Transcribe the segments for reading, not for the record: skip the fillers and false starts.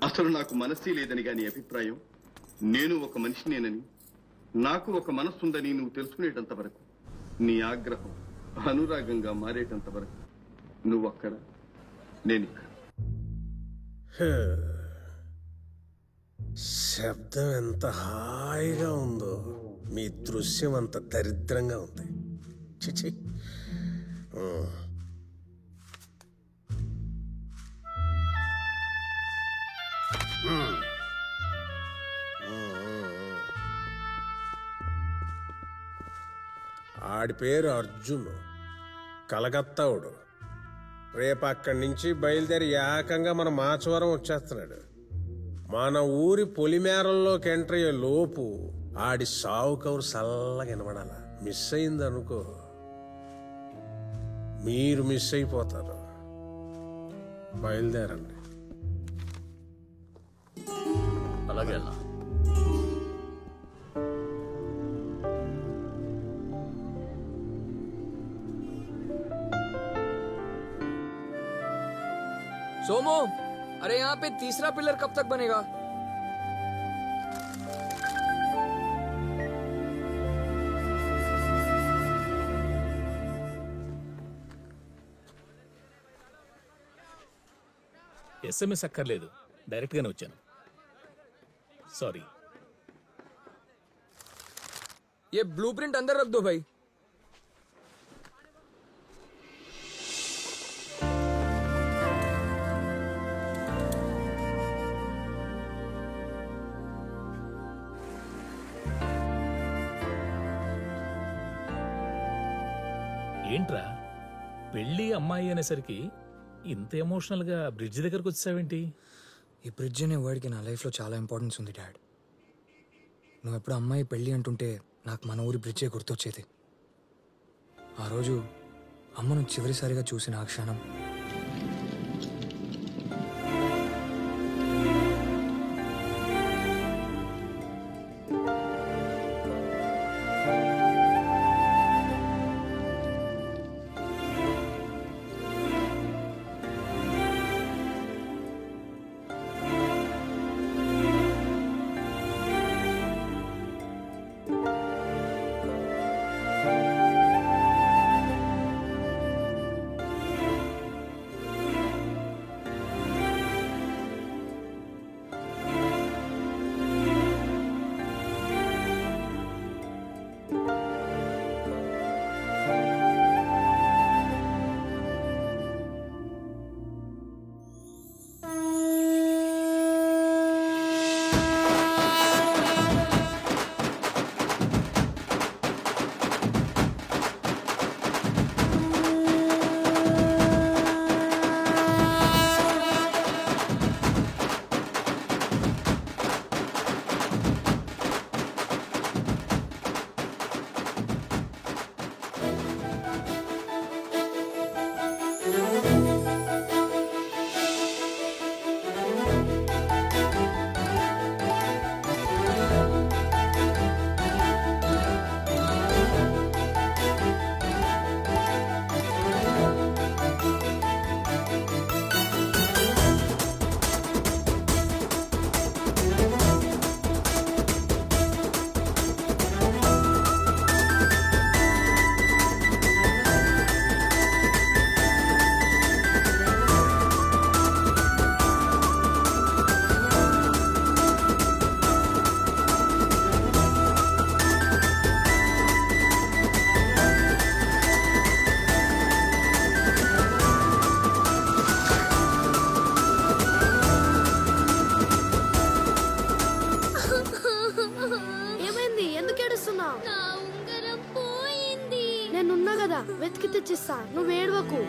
అసలు నాకు మనస్సే లేదని గాని అభిప్రాయం, నేను ఒక మనిషినేనని, నాకు ఒక మనస్సుందని నువ్వు తెలుసుకునేటంత వరకు, నీ ఆగ్రహం అనురాగంగా మారేటంత వరకు నువ్వక్కడ, నేనిక్కడ. శబ్దం ఎంత హాయిగా ఉందో, మీ దృశ్యం అంత దరిద్రంగా ఉంది. చిచి. ఆడి పేరు అర్జున్, కలకత్తావుడు. రేపు అక్కడి నుంచి బయలుదేరి ఏకంగా మన మాచవరం వచ్చేస్తున్నాడు. మన ఊరి పొలిమేరల్లోకి ఎంటర్ అయ్యే లోపు ఆడి సావు కౌరు సల్లగా వినబడాల. మిస్ అయింది అనుకో, మీరు మిస్ అయిపోతారు. బయలుదేరండి. అలాగే అన్నా. सोमो, अरे यहाँ पे तीसरा पिलर कब तक बनेगा? SMS అక్కర్లేదు, డైరెక్ట్ గానే వచ్చాను. సారీ. ये ब्लूप्रिंट अंदर रख दो भाई. ఏంట్రా పెళ్ళి అమ్మాయి అనేసరికి ఇంత ఎమోషనల్ గా బ్రిడ్జ్ దగ్గరకు వచ్చావేంటి? ఈ బ్రిడ్జ్ అనే వర్డ్కి నా లైఫ్లో చాలా ఇంపార్టెన్స్ ఉంది డాడ్. నువ్వు ఎప్పుడు అమ్మాయి పెళ్ళి అంటుంటే నాకు మన ఊరి బ్రిడ్జే గుర్తొచ్చేది. ఆ రోజు అమ్మను చివరిసారిగా చూసిన ఆ క్షణం నేనున్నా కదా, వెతికి తెచ్చిస్తా, నువ్వు ఏడవకు.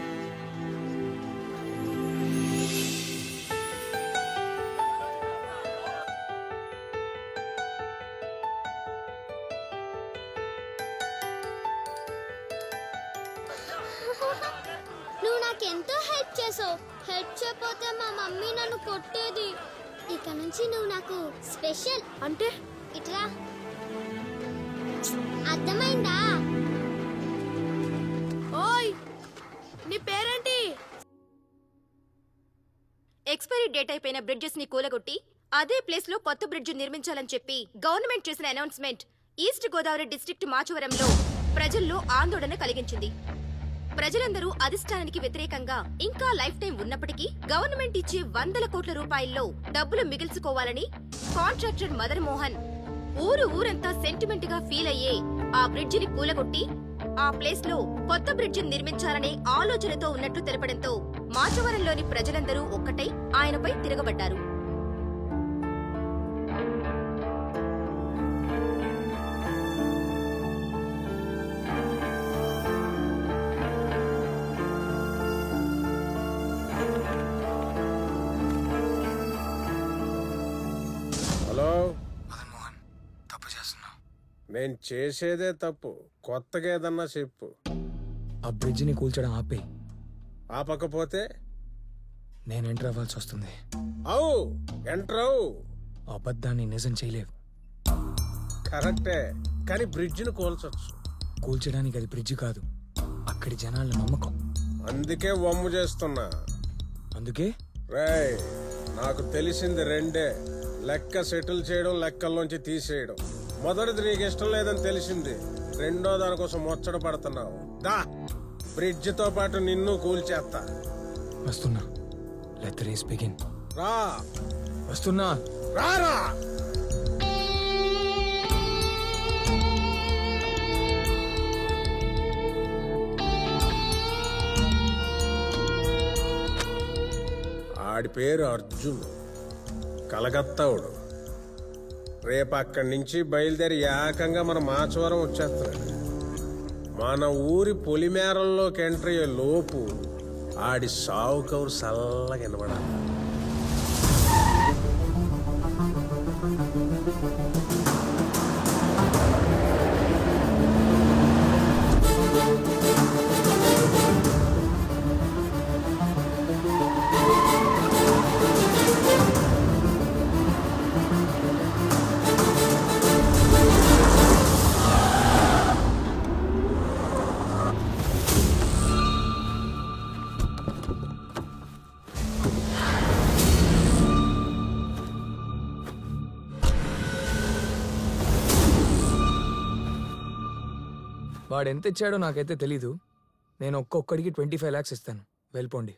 నువ్వు నాకెంతో హెల్ప్ చేసావు. హెల్ప్ చేయకపోతే మా మమ్మీ నన్ను కొట్టేది. ఇక నుంచి నువ్వు నాకు స్పెషల్. అంటే ఇట్లా అర్థమైందా? ఓయ్, నీ పేరేంటి? ఎక్స్పైరీ డేట్ అయిపోయిన బ్రిడ్జెస్ ని కూలగొట్టి అదే ప్లేస్ లో కొత్త బ్రిడ్జ్ నిర్మించాలని చెప్పి గవర్నమెంట్ చేసిన అనౌన్స్మెంట్ ఈస్ట్ గోదావరి డిస్ట్రిక్ట్ మాచవరంలో ప్రజల్లో ఆందోళన కలిగించింది. ప్రజలందరూ అధిష్టానానికి వ్యతిరేకంగా ఇంకా లైఫ్ టైం ఉన్నప్పటికీ గవర్నమెంట్ ఇచ్చే వందల కోట్ల రూపాయల్లో డబ్బులు మిగిల్చుకోవాలని కాంట్రాక్టర్ మదన్ మోహన్ ఊరంతా సెంటిమెంట్ గా ఫీల్ అయ్యే ఆ బ్రిడ్జిని కూలగొట్టి ఆ ప్లేస్ లో కొత్త బ్రిడ్జి నిర్మించాలనే ఆలోచనతో ఉన్నట్లు తెలపడంతో మాచవరంలోని ప్రజలందరూ ఒక్కటై ఆయనపై తిరగబడ్డారు. హలో మదన్ మోహన్, తప్పు చేస్తున్నావు. నేను చేసేదే తప్పు, కొత్తగా ఏదన్నా చెప్పు. ఆ బ్రిడ్జిని కూల్చడం ఆపే. ఆపకపోతే నేను ఎంటర్ అవ్వాల్సి వస్తుంది. అవు ఎంటర్ అవు. అబద్ధాన్ని నిజం చేయలేవు. కరెక్టే, కానీ బ్రిడ్జిని కూల్చొచ్చు. కూల్చడానికి అది బ్రిడ్జి కాదు, అక్కడి జనాల నమ్మకం. అందుకే వమ్ము చేస్తున్నా. అందుకే రేయ్, నాకు తెలిసింది రెండే: లెక్క సెటిల్ చేయడం, లెక్కల్లోంచి తీసేయడం. మొదటిది నీకు ఇష్టం లేదని తెలిసింది, రెండో దానికోసం ముచ్చట పడుతున్నావు. దా, బ్రిడ్జితో పాటు నిన్ను కూల్చేస్తా. వస్తున్నా. Let the race begin. రా. వస్తున్నా. రారా. ఆడి పేరు అర్జున్, కలకత్తావుడు. రేపు అక్కడి నుంచి బయలుదేరి ఏకంగా మన మాచవరం వచ్చేస్తున్నాడు. మన ఊరి పొలిమేరల్లోకి ఎంటర్ అయ్యే లోపు ఆడి సావు కౌరు సల్లగా వినబడాలి. వాడు ఎంత ఇచ్చాడో నాకైతే తెలీదు. నేను ఒక్కొక్కడికి 25 lakhs ఇస్తాను. వెళ్ళిపోండి.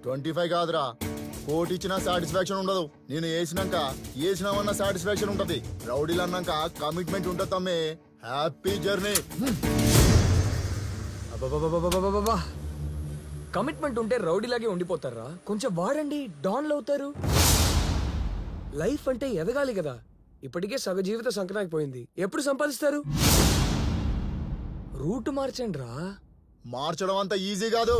25 కాదురా, కోటి ఇచ్చినా సాటిస్ఫాక్షన్ ఉండదు. నేను వేసినామన్న సాటిస్ఫాక్షన్ ఉంటది. రౌడీలు అన్నాక కమిట్మెంట్ ఉంటుంది తమ్మే. Happy journey. అబ్బబ్బబ్బబ్బబ్బబ్బబ్బా! కమిట్మెంట్ ఉంటే రౌడీలాగే ఉండిపోతారా? కొంచెం వాడండి, డాన్లు అవుతారు. లైఫ్ అంటే ఎదగాలి కదా. ఇప్పటికే సగ జీవిత సంకనాకపోయింది. ఎప్పుడు సంపాదిస్తారు? రూట్ మార్చండి రా. మార్చడం అంత ఈజీ కాదు.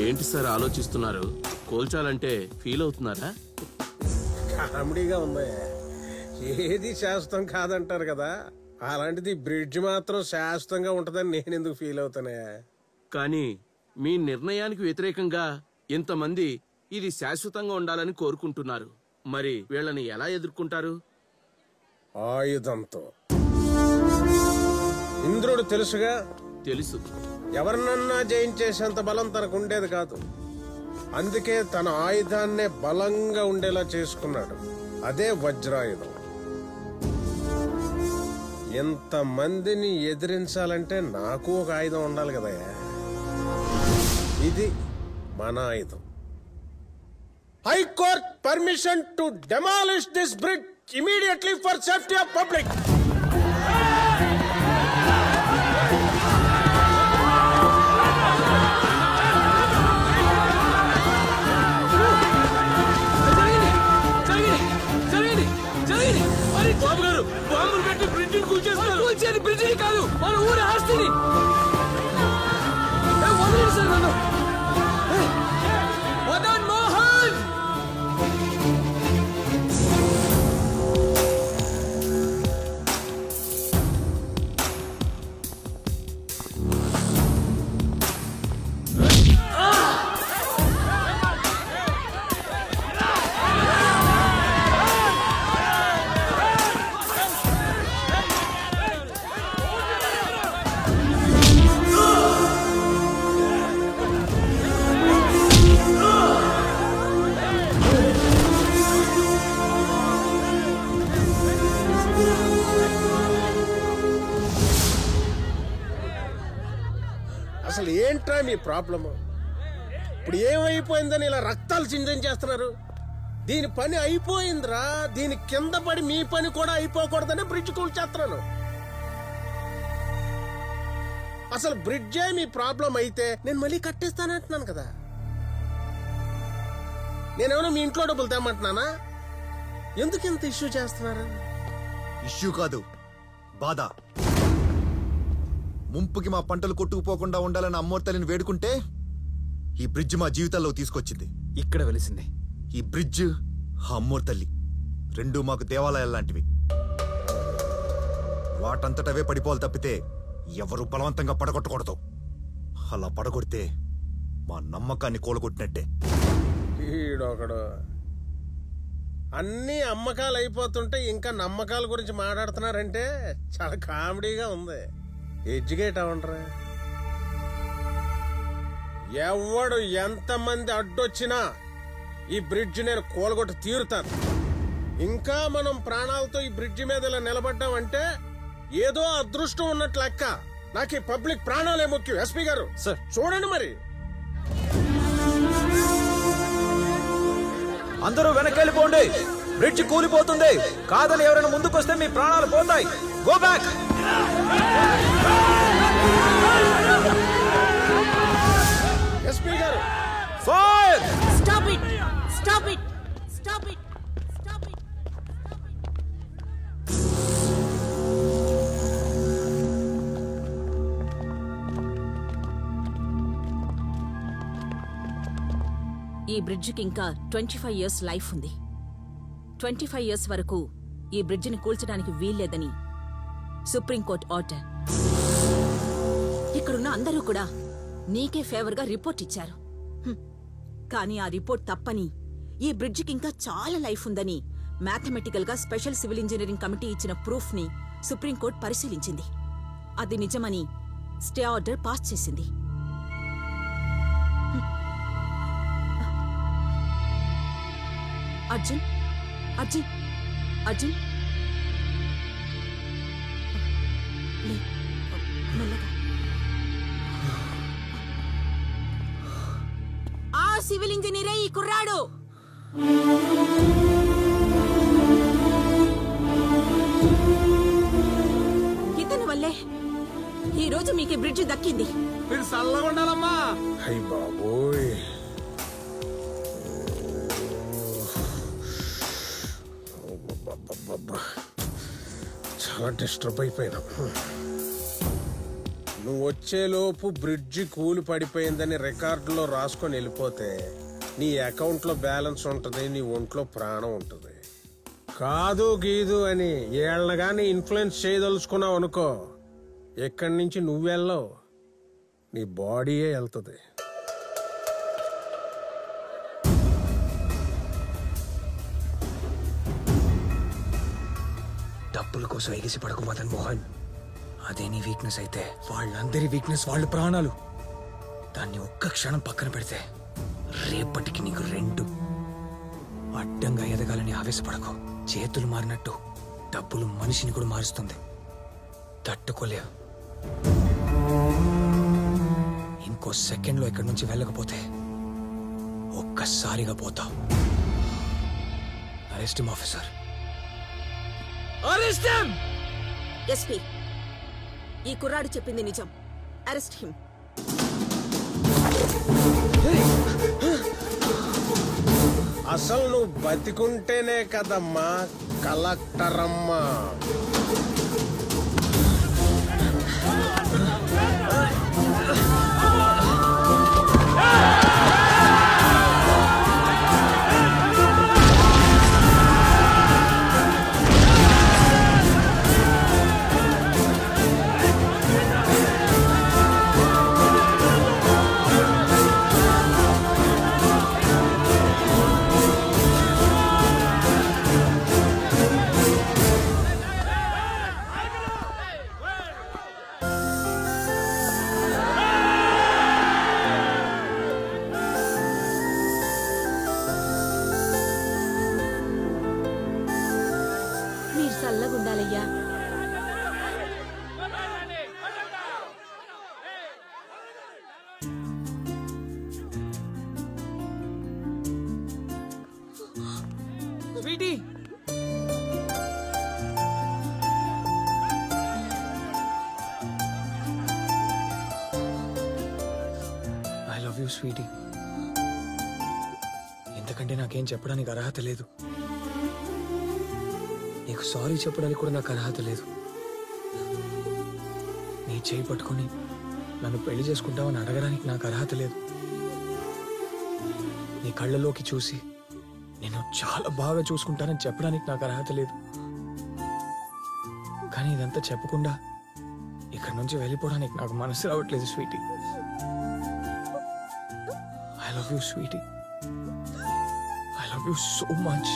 ఏంటి సార్ ఆలోచిస్తున్నారు? కోల్చాలంటే ఫీల్ అవుతున్నారా? కామెడీగా ఉంది. ఏది శాశ్వతం కాదంటారు కదా, అలాంటిది బ్రిడ్జ్ మాత్రం శాశ్వతంగా ఉంటదని నేను ఎందుకు ఫీల్ అవుతానే? కానీ మీ నిర్ణయానికి వ్యతిరేకంగా ఇంతమంది ఇది శాశ్వతంగా ఉండాలని కోరుకుంటున్నారు. మరి వీళ్ళని ఎలా ఎదుర్కొంటారు? ఆయుధంతో. ఇంద్రుడు తెలుసుగా? తెలుసు. ఎవరినన్నా జయించేసేంత బలం తనకు ఉండేది కాదు. అందుకే తన ఆయుధాన్నే బలంగా ఉండేలా చేసుకున్నాడు. అదే వజ్రాయుధం. ఎంతమందిని ఎదిరించాలంటే నాకు ఒక ఆయుధం ఉండాలి కదయ్యా. ఇది మన ఆయుధం. High court permission to demolish this bridge immediately for safety of public. Babu గారు, బాంబులు పెట్టి బ్రిడ్జిని కూల్చేస్తున్నారు. కూల్చేది బ్రిడ్జిని కాదు, మన ఊరి ఆస్తిని. వదలండి సార్ నన్ను. మదన్ మోహన్! అసలు ఏంట్రా మీ ప్రాబ్లము? ఇప్పుడు ఏమైపోయిందని ఇలా రక్తాలు చిందించేస్తున్నారు? దీని పని అయిపోయిందిరా. దీని కింద పడి మీ పని కూడా అయిపోకూడదని బ్రిడ్జ్ కూల్చేస్తున్నాను. అసలు బ్రిడ్జే మీ ప్రాబ్లం అయితే నేను మళ్ళీ కట్టిస్తానంటున్నాను కదా. నేనేమన్నా మీ ఇంట్లో డబ్బులు తేమంటున్నానా? ఎందుకు ఇంత ఇష్యూ చేస్తున్నారు? ఇష్యూ కాదు, బాధ. ముంపుకి మా పంటలు కొట్టుకుపోకుండా ఉండాలని అమ్మోర్ తల్లిని వేడుకుంటే ఈ బ్రిడ్జ్ మా జీవితాల్లో తీసుకొచ్చింది. ఇక్కడ వెలిసింది ఈ బ్రిడ్జ్, అమ్మోర్ తల్లి రెండు మాకు దేవాలయాలు లాంటివి. వాటంతటవే పడిపోవాలి తప్పితే ఎవరు బలవంతంగా పడగొట్టకూడదు. అలా పడగొడితే మా నమ్మకాన్ని కూలగొట్టినట్టే. ఈడొకడు అన్ని అమ్మకాలు అయిపోతుంటే ఇంకా నమ్మకాల గురించి మాట్లాడుతున్నారంటే చాలా కామెడీగా ఉంది. ఎడ్యుకేట్ అవ్వండిరా. ఎవడు ఎంతమంది అడ్డొచ్చినా ఈ బ్రిడ్జ్ నేను కూలగొట్టి తీరుతాను. ఇంకా మనం ప్రాణాలతో ఈ బ్రిడ్జి మీద ఇలా నిలబడ్డామంటే ఏదో అదృష్టం ఉన్నట్లు లెక్క. నాకు ఈ పబ్లిక్ ప్రాణాలే ముఖ్యం. ఎస్పీ గారు సార్ చూడండి. మరి అందరూ వెనకెళ్ళిపోండి. బ్రిడ్జ్ కూలిపోతుంది. కాదని ఎవరైనా ముందుకొస్తే మీ ప్రాణాలు పోతాయి. Go back. ఎస్పీ గారు fire. Stop it, stop it, stop it, stop it. ఈ బ్రిడ్జికి ఇంకా 25 ఇయర్స్ లైఫ్ ఉంది. 25 ఇయర్స్ వరకు ఈ బ్రిడ్జిని కూల్చడానికి వీల్లేదని సుప్రీంకోర్టు ఆర్డర్. ఇక్కడున్న అందరూ కూడా నీకే ఫేవర్గా రిపోర్ట్ ఇచ్చారు. కానీ ఆ రిపోర్ట్ తప్పని, ఈ బ్రిడ్జికి ఇంకా చాలా లైఫ్ ఉందని మ్యాథమెటికల్ గా స్పెషల్ సివిల్ ఇంజనీరింగ్ కమిటీ ఇచ్చిన ప్రూఫ్ ని సుప్రీంకోర్టు పరిశీలించింది. అది నిజమని స్టే ఆర్డర్ పాస్ చేసింది. అర్జున్, అర్జున్, అర్జున్, మెల్లగా. ఆ సివిల్ ఇంజనీరే ఈ కుర్రాడు. ఇతని వల్లే ఈ రోజు మీకు బ్రిడ్జ్ దక్కింది. మీరు చల్లగా ఉండాలమ్మా. అయ్య బాబోయ్, చాలా డిస్టర్బ్ అయిపోయినా. నువ్వు వచ్చేలోపు బ్రిడ్జి కూలి పడిపోయిందని రికార్డులో రాసుకొని వెళ్ళిపోతే నీ అకౌంట్లో బ్యాలెన్స్ ఉంటుంది, నీ ఒంట్లో ప్రాణం ఉంటుంది. కాదు గీదు అని ఏళ్ళగాని ఇన్ఫ్లుయెన్స్ చేయదలుచుకున్నావు అనుకో, ఎక్కడి నుంచి నువ్వెళ్ళవు, నీ బాడీయే వెళ్తుంది. డబ్బుల కోసం ఎగిసి పడకు మదన్ మోహన్. అదే నీ వీక్నెస్ అయితే వాళ్ళందరి వీక్నెస్ వాళ్ళ ప్రాణాలు. దాన్ని ఒక్క క్షణం పక్కన పెడితే రేపటికి నీకు 2. అడ్డంగా ఎదగాలని ఆవేశపడకు. చేతులు మారినట్టు డబ్బులు మనిషిని కూడా మారుస్తుంది. తట్టుకోలేవు. ఇంకో సెకండ్లో ఇక్కడి నుంచి వెళ్ళకపోతే ఒక్కసారిగా పోతావు. Arrest him officer. Arrest him. SP, ఈ కుర్రాడు చెప్పింది నిజం. Arrest him. అసలు నువ్వు బతికుంటేనే కదమ్మా కలెక్టర్ అమ్మా. మీరు చల్లగుండాలయ్యా. Sweetie, I love you sweetie. ఇంతకంటే నాకేం చెప్పడానికి అర్హత లేదు. నీకు సారీ చెప్పడానికి కూడా నాకు అర్హత లేదు. నీ చేయి పట్టుకొని నన్ను పెళ్లి చేసుకుంటావని అడగడానికి నాకు అర్హత లేదు. నీ కళ్ళలోకి చూసి నేను చాలా బాగా చూసుకుంటానని చెప్పడానికి నాకు అర్హత లేదు. కానీ ఇదంతా చెప్పకుండా ఇక్కడి నుంచి వెళ్ళిపోవడానికి నాకు మనసు రావట్లేదు sweetie. I love you sweetie. I love you so much.